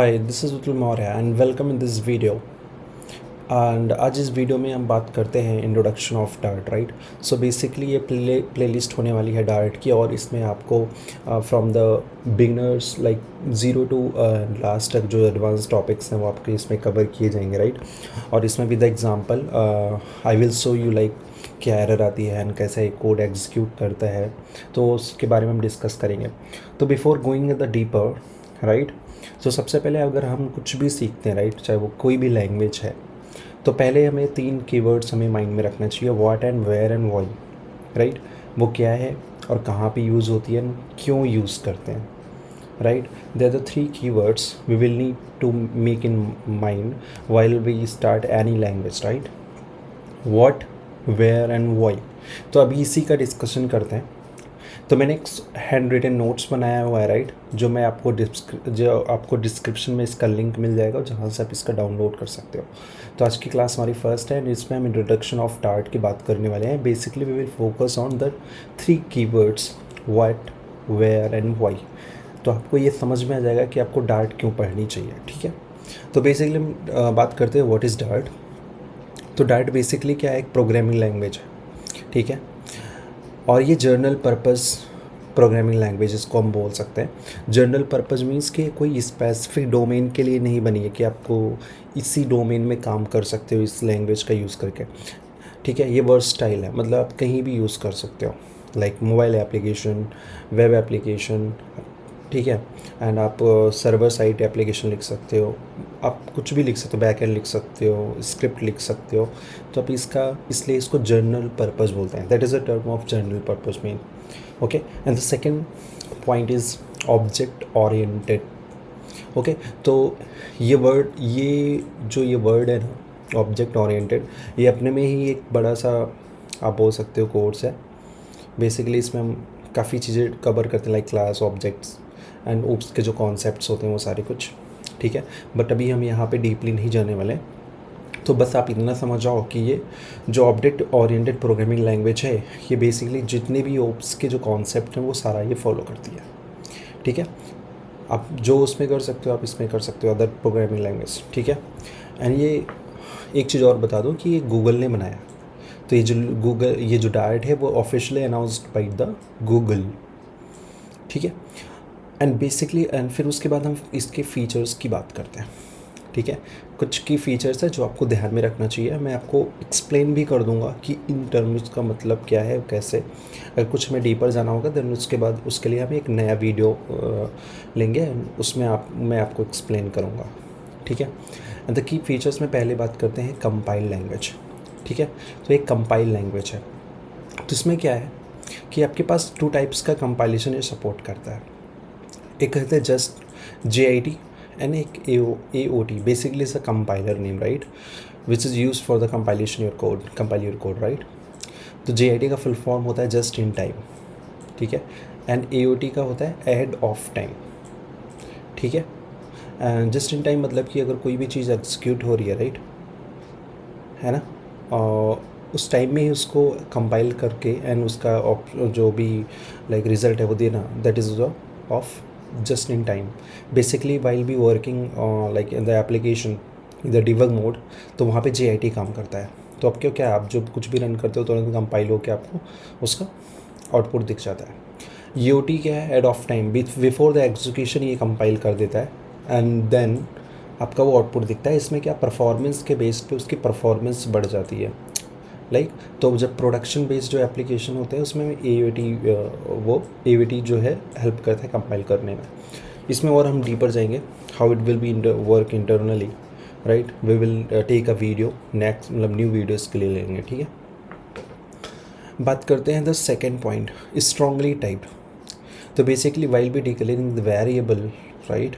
Hi this is Atul Maurya and welcome in this video. And आज इस video में हम बात करते हैं introduction of Dart, right. So basically ये प्लेलिस्ट होने वाली है डार्ट की, और इसमें आपको from the beginners like zero to last तक जो एडवांस टॉपिक्स हैं वो आपके इसमें कवर किए जाएंगे, राइट। और इसमें with example I will show you like क्या एरर आती है एंड कैसे कोड एग्जीक्यूट करता है, तो उसके बारे में हम डिस्कस करेंगे। तो before going the deeper, right, तो सबसे पहले अगर हम कुछ भी सीखते हैं, राइट, चाहे वो कोई भी लैंग्वेज है, तो पहले हमें 3 कीवर्ड्स हमें माइंड में रखना चाहिए, what and where and why, right. वो क्या है और कहाँ पे यूज़ होती है, क्यों यूज़ करते हैं, right. They are the 3 keywords we will need to make in mind while we start any language, right. What, where and why. तो अभी इसी का डिस्कशन करते हैं। तो मैंने एक हैंड रिटन नोट्स बनाया हुआ है, राइट, जो आपको डिस्क्रिप्शन में इसका लिंक मिल जाएगा, जहाँ से आप इसका डाउनलोड कर सकते हो। तो आज की क्लास हमारी फर्स्ट है एंड इसमें हम इंट्रोडक्शन ऑफ डार्ट की बात करने वाले हैं। Basically we will focus on the 3 keywords what, where and why. तो आपको ये समझ में आ जाएगा कि आपको डार्ट क्यों पढ़नी चाहिए, ठीक है। तो बेसिकली हम बात करते हैं व्हाट इज़ डार्ट। तो डार्ट बेसिकली क्या है, एक प्रोग्रामिंग लैंग्वेज है, ठीक है। और ये जर्नल पर्पस प्रोग्रामिंग लैंग्वेज इसको हम बोल सकते हैं। जर्नल पर्पस मीन्स कि कोई स्पेसिफिक डोमेन के लिए नहीं बनी है कि आपको इसी डोमेन में काम कर सकते हो इस लैंग्वेज का यूज़ करके, ठीक है। ये वर्सटाइल है, मतलब आप कहीं भी यूज़ कर सकते हो, like mobile application, web application, ठीक है। एंड आप सर्वर साइड एप्लीकेशन लिख सकते हो, आप कुछ भी लिख सकते हो, बैक एंड लिख सकते हो, स्क्रिप्ट लिख सकते हो। तो आप इसलिए इसको जर्नल पर्पस बोलते हैं। That is a term of journal purpose mean, okay. And the second point is object oriented, okay. तो ये वर्ड है ना, ऑब्जेक्ट ओरिएंटेड, ये अपने में ही एक बड़ा सा आप बोल सकते हो कोर्स है। बेसिकली इसमें हम काफ़ी चीज़ें कवर करते हैं, like class, objects and OOPs के जो कॉन्सेप्ट्स होते हैं वो सारे कुछ, ठीक है। बट अभी हम यहाँ पे डीपली नहीं जाने वाले। तो बस आप इतना समझ जाओ कि ये जो ऑब्जेक्ट ओरिएंटेड प्रोग्रामिंग लैंग्वेज है, ये बेसिकली जितने भी ओप्स के जो कॉन्सेप्ट हैं वो सारा ये फॉलो करती है, ठीक है। आप जो उसमें कर सकते हो आप इसमें कर सकते हो, अदर प्रोग्रामिंग लैंग्वेज, ठीक है। एंड ये एक चीज़ और बता दूँ कि ये गूगल ने बनाया। तो ये जो डार्ट है वो officially announced by the Google, ठीक है। एंड बेसिकली एंड फिर उसके बाद हम इसके फीचर्स की बात करते हैं, ठीक है। कुछ की फीचर्स है जो आपको ध्यान में रखना चाहिए। मैं आपको एक्सप्लेन भी कर दूंगा कि इन टर्म्स का मतलब क्या है, कैसे। अगर कुछ में डीपर जाना होगा देन उसके बाद उसके लिए हम एक नया वीडियो लेंगे, उसमें मैं आपको एक्सप्लेन करूँगा, ठीक है। एंड द की फीचर्स में पहले बात करते हैं कंपाइल लैंग्वेज, ठीक है। तो एक कंपाइल लैंग्वेज है, तो इसमें क्या है कि आपके पास 2 टाइप्स का कंपाइलेशन ये सपोर्ट करता है। एक कहते हैं जस्ट JIT एंड एक AOT, basically is a compiler name, right, which is use for the compile your code, right. तो JIT का फुल फॉर्म होता है जस्ट इन टाइम, ठीक है। एंड AOT का होता है एहेड ऑफ टाइम, ठीक है। एंड जस्ट इन टाइम मतलब कि अगर कोई भी चीज़ एग्जीक्यूट हो रही है, राइट, है ना, और उस टाइम में ही उसको कंपाइल करके एंड उसका जो भी लाइक रिजल्ट है वो देना, that is the of just in time. Basically while be working like in the application in the debug mode, तो वहाँ पे JIT काम करता है। तो अब क्या आप जो कुछ भी रन करते हो तो कंपाइल होकर आपको उसका आउटपुट दिख जाता है। EOT क्या है, ahead of time, before the execution ये कंपाइल कर देता है एंड देन आपका वो आउटपुट दिखता है। इसमें क्या परफॉर्मेंस के बेस पे उसकी परफॉर्मेंस बढ़ जाती है, लाइक तो जब प्रोडक्शन बेस्ड जो एप्लीकेशन होते हैं उसमें AOT जो है हेल्प करता है कंपाइल करने में। इसमें और हम डीपर जाएंगे, how it will be work internally, right. We will take a video next, मतलब न्यू वीडियोस के लिए लेंगे, ठीक है। बात करते हैं the second point, strongly typed. तो basically while be declaring the variable, right,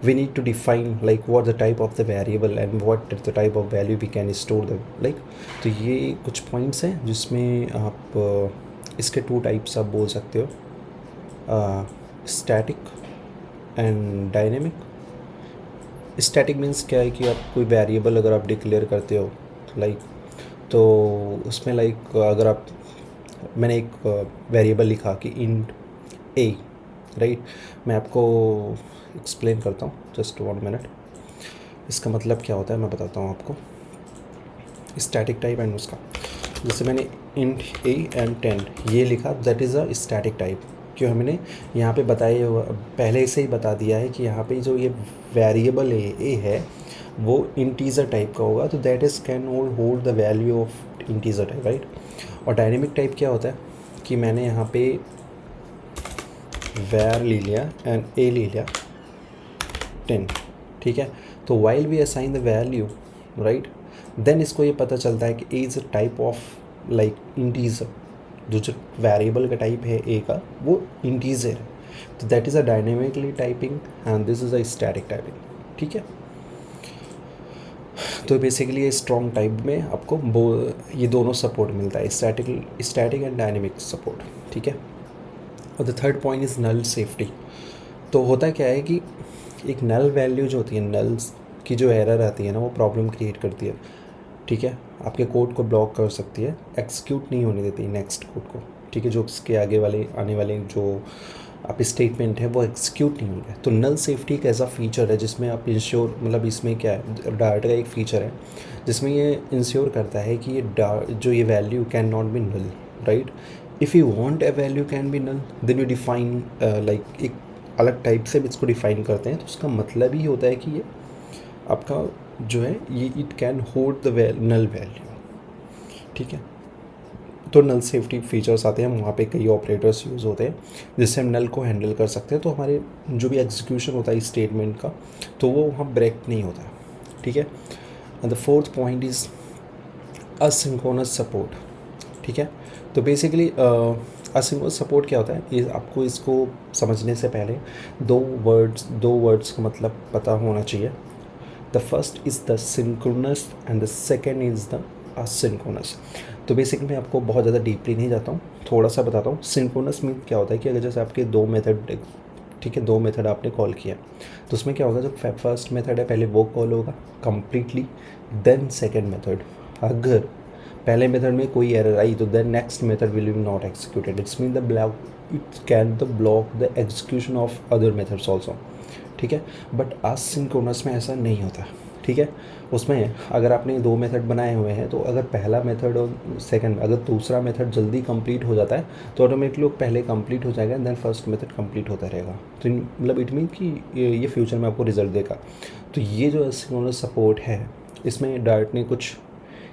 we need to define like what the type of the variable and what the type of value we can store them like। तो ये कुछ points हैं जिसमें आप इसके 2 types आप बोल सकते हो, static and dynamic. Static means क्या है कि आप कोई वेरिएबल अगर आप डिक्लेयर करते हो, लाइक, तो उसमें लाइक अगर आप मैंने एक वेरिएबल लिखा कि इंट ए, राइट, मैं आपको एक्सप्लेन करता हूँ, जस्ट 1 मिनट। इसका मतलब क्या होता है मैं बताता हूँ आपको। स्टैटिक टाइप एंड उसका, जैसे मैंने इंट ए एंड 10 ये लिखा, that is a static type. क्यों हमने यहाँ पे बताया पहले से ही बता दिया है कि यहाँ पे जो ये वेरिएबल ए है वो इंटीजर टाइप का होगा, तो that is can hold the value of integer type, right. और डायनेमिक टाइप क्या होता है कि मैंने यहाँ पे वैर ले लिया एंड ए ले लिया 10, ठीक है। तो while we assign the value, right, then इसको ये पता चलता है कि A is a type of like integer, जो वेरिएबल का टाइप है ए का वो इंटीजर है, तो that is a dynamically typing and this is a static typing, ठीक है। तो बेसिकली ये स्ट्रॉन्ग टाइप में आपको ये दोनों सपोर्ट मिलता है, स्टैटिक एंड डायनेमिक सपोर्ट, ठीक है। और the third point is null safety. तो होता क्या है कि एक नल वैल्यू जो होती है, नल्स की जो एरर आती है ना, वो प्रॉब्लम क्रिएट करती है, ठीक है। आपके कोड को ब्लॉक कर सकती है, एक्सिक्यूट नहीं होने देती नेक्स्ट कोड को, ठीक है। जो इसके आगे वाले आने वाले जो आप स्टेटमेंट है वो एक्सिक्यूट नहीं होंगे। तो नल सेफ्टी एक ऐसा फीचर है जिसमें आप इंश्योर, मतलब इसमें क्या है, डार्ट का एक फीचर है जिसमें ये इंश्योर करता है कि ये जो ये value can not be null, right. If you want a value can be null, then you define like एक अलग टाइप से भी इसको डिफाइन करते हैं। तो उसका मतलब ही होता है कि ये आपका जो है ये it can hold the null value, ठीक है। तो नल सेफ्टी फीचर्स आते हैं, वहाँ पे कई ऑपरेटर्स यूज़ होते हैं जिससे हम नल को हैंडल कर सकते हैं। तो हमारे जो भी एग्जीक्यूशन होता है स्टेटमेंट का, तो वो वहाँ ब्रेक नहीं होता, ठीक है। And the fourth point is asynchronous support, ठीक है। तो बेसिकली असिंक्रोनस सपोर्ट क्या होता है, ये आपको इसको समझने से पहले दो वर्ड्स का मतलब पता होना चाहिए। The first is the synchronous and the second is the asynchronous. तो बेसिकली मैं आपको बहुत ज़्यादा डीपली नहीं जाता हूँ, थोड़ा सा बताता हूँ। सिंक्रोनस मीन क्या होता है कि अगर जैसे आपके दो मेथड, ठीक है, दो मेथड आपने कॉल किया, तो उसमें क्या होगा, जो फर्स्ट मेथड है पहले वो कॉल होगा कंप्लीटली, देन सेकेंड मेथड। अगर पहले मेथड में कोई एरर आई तो then next method will be not executed, it's mean the block, it can the block the execution of other methods also, ठीक है। बट असिंक्रोनस में ऐसा नहीं होता, ठीक है। उसमें अगर आपने दो मेथड बनाए हुए हैं, तो अगर पहला मेथड और सेकंड, अगर दूसरा मेथड जल्दी कंप्लीट हो जाता है तो ऑटोमेटिकली पहले कंप्लीट हो जाएगा, देन फर्स्ट मेथड कंप्लीट होता रहेगा। तो मतलब इट मीन कि ये फ्यूचर में आपको रिजल्ट देगा। तो ये जो असिंक्रोनस सपोर्ट है, इसमें डार्ट ने कुछ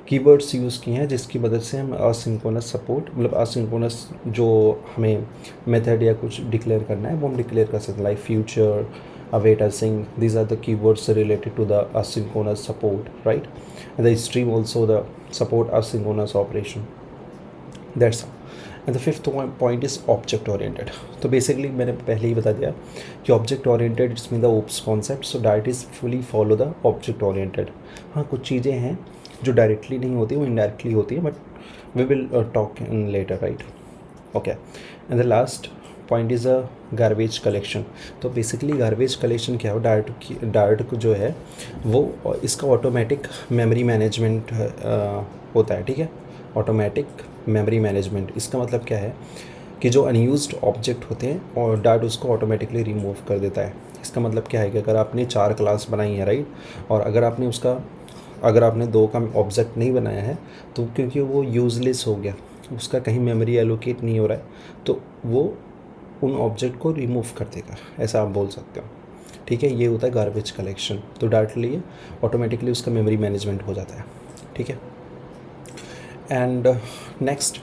कीवर्ड्स यूज़ किए हैं जिसकी मदद से हम असिंक्रोनस सपोर्ट, मतलब असिंक्रोनस जो हमें मेथड या कुछ डिक्लेयर करना है वो हम डिक्लेयर कर सकते हैं, like future, await async. These are the keywords related to the asynchronous support, right? And the stream also the support asynchronous operation. That's all. And the fifth point is object oriented. तो basically मैंने पहले ही बता दिया कि object oriented it's mean the OOPs concept, so direct is fully follow the object oriented. हाँ, कुछ चीज़ें हैं जो डायरेक्टली नहीं होती, वो इनडायरेक्टली होती है, but we will talk in later, right. Okay. And the last point is a garbage collection. तो बेसिकली गार्बेज कलेक्शन क्या हो, डार्ट जो है वो इसका ऑटोमेटिक मेमोरी मैनेजमेंट होता है, ठीक है। ऑटोमेटिक मेमोरी मैनेजमेंट, इसका मतलब क्या है कि जो अनयूज्ड ऑब्जेक्ट होते हैं और डार्ट उसको ऑटोमेटिकली रिमूव कर देता है। इसका मतलब क्या है कि अगर आपने 4 क्लास बनाई है, राइट, और अगर आपने 2 का ऑब्जेक्ट नहीं बनाया है, तो क्योंकि वो यूजलेस हो गया, उसका कहीं मेमोरी एलोकेट नहीं हो रहा है, तो वो उन ऑब्जेक्ट को रिमूव कर देगा, ऐसा आप बोल सकते हो, ठीक है। ये होता है गार्बेज कलेक्शन। तो डार्ट लिए ऑटोमेटिकली उसका मेमोरी मैनेजमेंट हो जाता है, ठीक है। एंड नेक्स्ट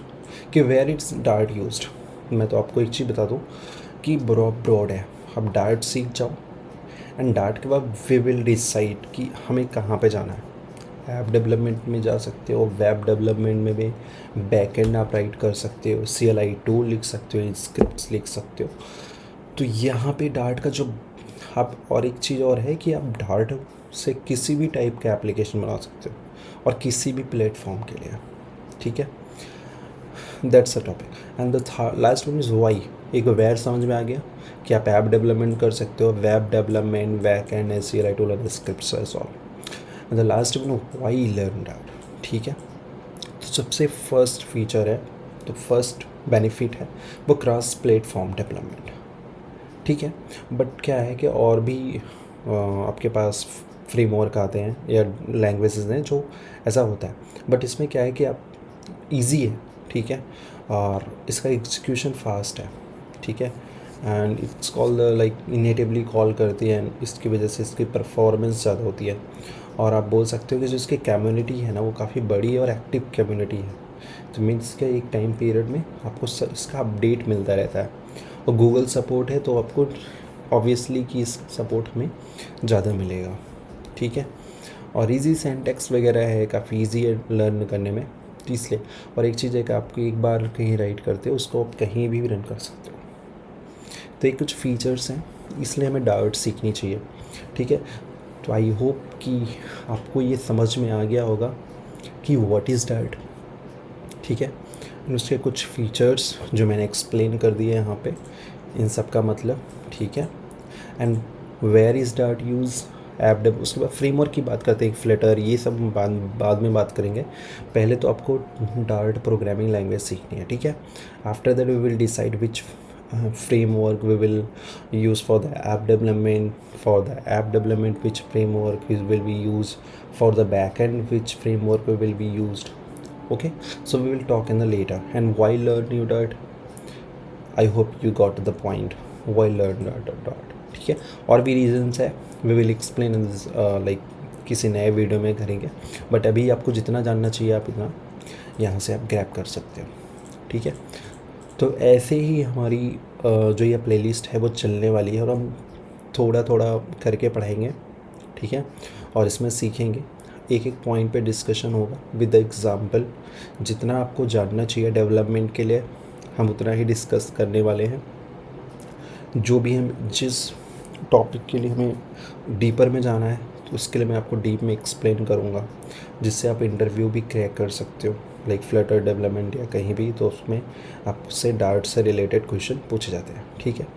कि वेयर इट्स डार्ट यूज्ड, मैं तो आपको एक चीज़ बता दूँ कि ब्रॉड है। अब डार्ट सीख जाओ एंड डार्ट के बाद वी विल डिसाइड कि हमें कहाँ पे जाना है। ऐप डेवलपमेंट में जा सकते हो, वेब डेवलपमेंट में भी बैकएंड आप राइट कर सकते हो, CLI टूल लिख सकते हो, स्क्रिप्ट्स लिख सकते हो। तो यहाँ पे डार्ट का जो आप, और एक चीज़ और है कि आप डार्ट से किसी भी टाइप का एप्लीकेशन बना सकते हो और किसी भी प्लेटफॉर्म के लिए, ठीक है। That's a topic. And the last one is why. एक वेयर समझ में आ गया कि आप ऐप डेवलपमेंट कर सकते हो, web development, backend, CLI tool and scripts as all. The last one why learn Dart, ठीक है। तो सबसे फर्स्ट फीचर है, तो फर्स्ट बेनिफिट है वो क्रॉस प्लेटफॉर्म डेवलपमेंट, ठीक है। बट क्या है कि और भी आपके पास फ्रेमवर्क आते हैं या लैंग्वेजेस हैं जो ऐसा होता है, बट इसमें क्या है कि आप इजी है, ठीक है, और इसका एग्जीक्यूशन फास्ट है, ठीक है, and it's call like natively call करती है, एंड इसकी वजह से इसकी परफॉर्मेंस ज़्यादा होती है। और आप बोल सकते हो कि जो इसकी कम्युनिटी है ना वो काफ़ी बड़ी है और एक्टिव कम्युनिटी है। तो मीन्स के एक टाइम पीरियड में आपको इसका अपडेट मिलता रहता है, और गूगल सपोर्ट है तो आपको ऑब्वियसली कि इस सपोर्ट हमें ज़्यादा मिलेगा, ठीक है। और इजी सिंटैक्स वगैरह है, काफ़ी इजी है लर्न करने में, तो इसलिए। और एक चीज़ है कि आपको एक बार कहीं राइट करते हो उसको आप कहीं भी रन कर सकते हो। तो ये कुछ फीचर्स हैं, इसलिए हमें डार्ट सीखनी चाहिए, ठीक है। तो आई होप कि आपको ये समझ में आ गया होगा कि व्हाट इज़ डार्ट, ठीक है। उसके कुछ फीचर्स जो मैंने एक्सप्लेन कर दिए यहाँ पे, इन सब का मतलब, ठीक है। And where is Dart use app dev, उसके बाद फ्रेमवर्क की बात करते हैं, फ्लटर, ये सब बाद में बात करेंगे। पहले तो आपको डार्ट प्रोग्रामिंग लैंग्वेज सीखनी है, ठीक है। After that we will decide which framework we will use for the app development, which framework will be used for the backend, which framework will be used. Okay, so we will talk in the later. And why learn new Dart? I hope you got the point. Why learn Dart? ठीक है, और भी reasons है, we will explain in this like किसी नए video में करेंगे। But अभी आपको जितना जानना चाहिए आप इतना यहाँ से आप ग्रैब कर सकते हो, ठीक है। तो ऐसे ही हमारी जो ये प्लेलिस्ट है वो चलने वाली है, और हम थोड़ा थोड़ा करके पढ़ेंगे, ठीक है। और इसमें सीखेंगे, एक एक पॉइंट पे डिस्कशन होगा विद द एग्ज़ाम्पल। जितना आपको जानना चाहिए डेवलपमेंट के लिए हम उतना ही डिस्कस करने वाले हैं। जो भी हम जिस टॉपिक के लिए हमें डीपर में जाना है तो उसके लिए मैं आपको डीप में एक्सप्लेन करूँगा, जिससे आप इंटरव्यू भी क्रैक कर सकते हो, लाइक फ्लटर डेवलपमेंट या कहीं भी, तो उसमें आपसे डार्ट से रिलेटेड क्वेश्चन पूछे जाते हैं, ठीक है।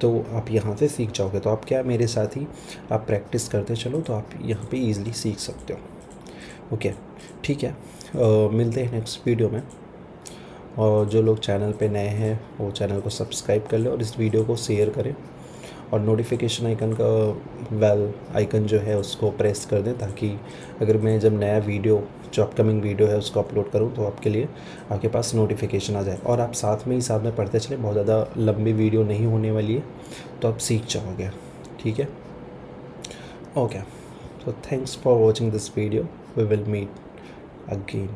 तो आप यहाँ से सीख जाओगे, तो आप क्या मेरे साथ ही आप प्रैक्टिस करते चलो, तो आप यहाँ पे ईज़िली सीख सकते हो। ओके, ठीक है। मिलते हैं नेक्स्ट वीडियो में। और जो लोग चैनल पे नए हैं वो चैनल को सब्सक्राइब कर लें और इस वीडियो को शेयर करें, और नोटिफिकेशन आइकन का बेल आइकन जो है उसको प्रेस कर दें, ताकि अगर मैं जब नया वीडियो जो अपकमिंग वीडियो है उसको अपलोड करूं तो आपके लिए आपके पास नोटिफिकेशन आ जाए। और आप साथ में पढ़ते चलें, बहुत ज़्यादा लंबी वीडियो नहीं होने वाली है, तो आप सीख जाओगे, ठीक है। Okay, so thanks for watching this video. We will meet again.